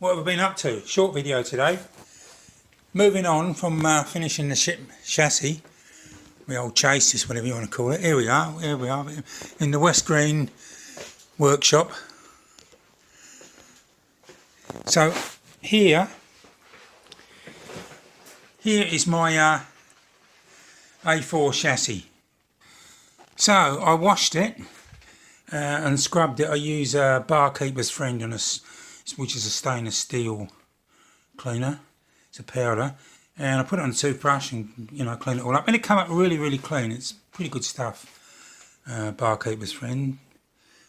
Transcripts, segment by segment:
What have I been up to? Short video today. Moving on from finishing the ship chassis, the old chasis, whatever you want to call it. Here we are in the West Green workshop. So here is my A4 chassis. So I washed it and scrubbed it. I use Barkeeper's Friend on which is a stainless steel cleaner. It's a powder, and I put it on a toothbrush and clean it all up, and it came up really clean. It's pretty good stuff. Barkeeper's Friend.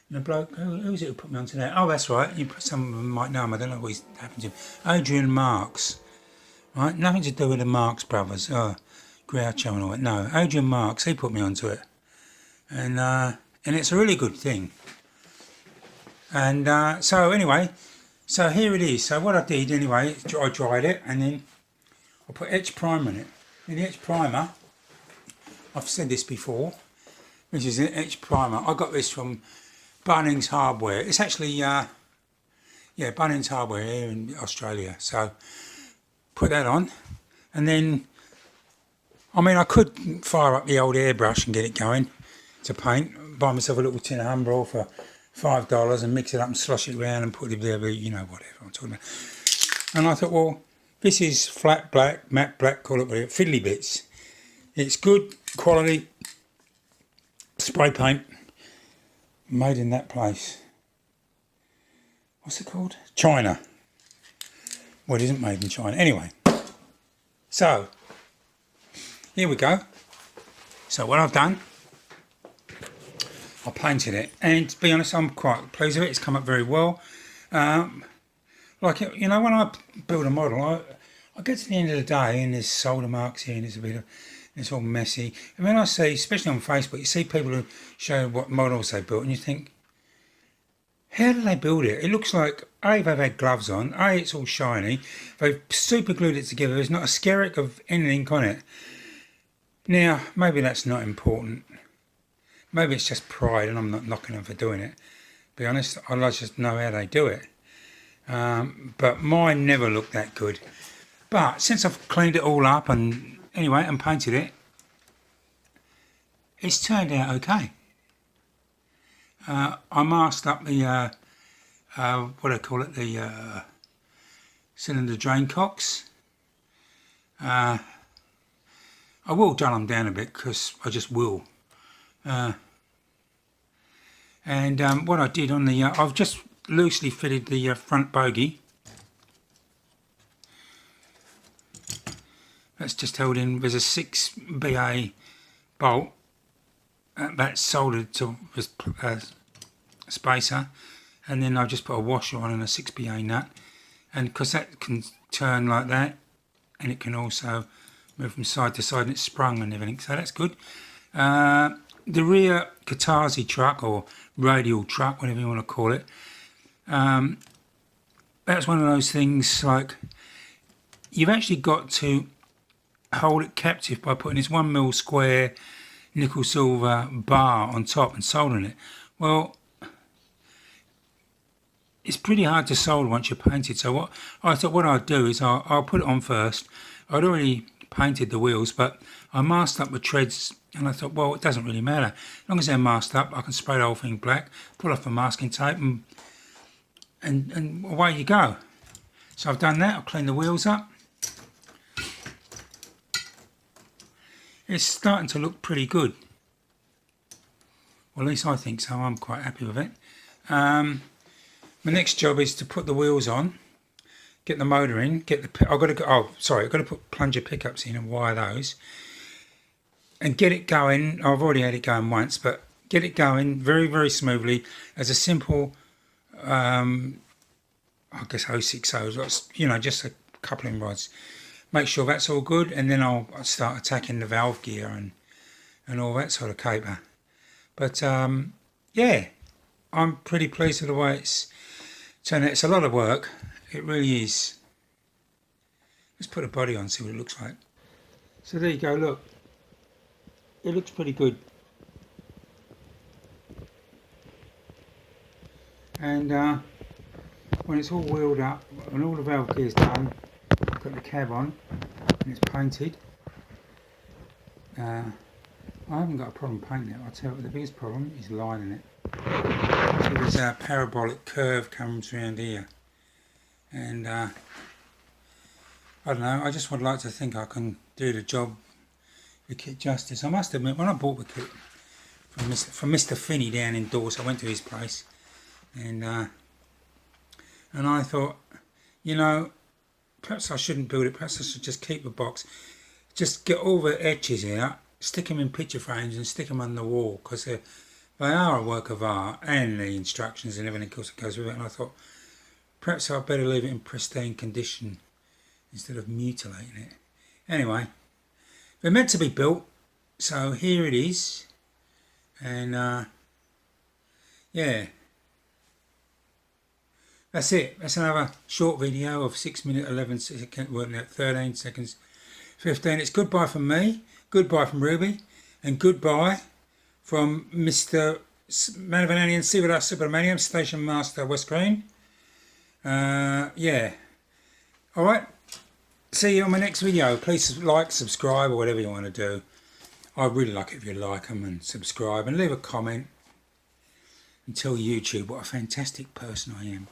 And the bloke, who's it who put me onto that? Oh, that's right. Some of them might know him. I don't know what happened to him. Adrian Marks. Right, nothing to do with the Marx brothers. Groucho and all that. No, Adrian Marks. He put me onto it, and it's a really good thing. And so anyway. So here it is. So what I did anyway, I dried it and then I put etch primer in it. And the etch primer, I've said this before, this is an etch primer. I got this from Bunnings Hardware. It's actually, Bunnings Hardware here in Australia. So put that on, and then, I could fire up the old airbrush and get it going to paint. Buy myself a little tin of Humbrol for $5 and mix it up and slosh it around and put it there, whatever I'm talking about. And I thought, well, this is flat black, matte black, call it whatever, fiddly bits. It's good quality spray paint made in that place. What's it called? China. Well, it isn't made in China. Anyway, so here we go. So what I've done, I painted it, and to be honest, I'm quite pleased with it. It's come up very well. When I build a model, I get to the end of the day and there's solder marks here and it's all messy. And when I see, especially on Facebook, you see people who show what models they built, and you think, how did they build it? It looks like A, they've had gloves on, A, it's all shiny, they've super glued it together, there's not a skerrick of anything on it. Now, maybe that's not important. Maybe it's just pride, and I'm not knocking them for doing it. To be honest, I just know how they do it. But mine never looked that good. But since I've cleaned it all up and painted it, it's turned out okay. I masked up the the cylinder drain cocks. I will dull them down a bit because I just will. What I did on the, I've just loosely fitted the front bogie. That's just held in. There's a 6BA bolt that's soldered to a spacer, and then I've just put a washer on and a 6BA nut, and because that can turn like that, and it can also move from side to side, and it's sprung and everything, so that's good. The rear Katasi truck, or radial truck, whatever you want to call it, that's one of those things, like, you've actually got to hold it captive by putting this 1mm square nickel silver bar on top and soldering it. Well, it's pretty hard to solder once you're painted, so what I thought what I'd do is I'll put it on first. I'd already painted the wheels, but I masked up the treads, and I thought, well, it doesn't really matter. As long as they're masked up, I can spray the whole thing black, pull off the masking tape, and away you go. So I've done that. I've cleaned the wheels up. It's starting to look pretty good. Well, at least I think so. I'm quite happy with it. My next job is to put the wheels on, get the motor in, I've got to put plunger pickups in and wire those, and get it going. I've already had it going once, but get it going very smoothly as a simple, I guess 060s, just a coupling rods. Make sure that's all good, and then I'll start attacking the valve gear and all that sort of caper. But yeah, I'm pretty pleased with the way it's turned out. It's a lot of work, it really is. Let's put a body on, see what it looks like. So there you go, look. It looks pretty good. And when it's all wheeled up and all the valve gear's done, I put the cab on and it's painted. I haven't got a problem painting it. I'll tell you, the biggest problem is lining it. See, there's a parabolic curve comes around here, and I don't know, I just would like to think I can do the job, the kit justice. I must admit, when I bought the kit from Mr. Finney down in Dorset, I went to his place, and I thought, you know, perhaps I shouldn't build it, perhaps I should just keep the box, just get all the edges out, stick them in picture frames and stick them on the wall, because they are a work of art, and the instructions and everything else that goes with it. And I thought, perhaps I'd better leave it in pristine condition instead of mutilating it. Anyway, they're meant to be built, so here it is. And yeah, that's it. That's another short video of 6 minutes 11 seconds, working out 13 seconds 15. It's goodbye from me, goodbye from Ruby, and goodbye from Mr. Manavananian Sivara Subramaniam, Station Master West Green. Yeah. Alright. See you on my next video. Please like, subscribe, or whatever you want to do. I'd really like it if you like them and subscribe and leave a comment and tell YouTube what a fantastic person I am.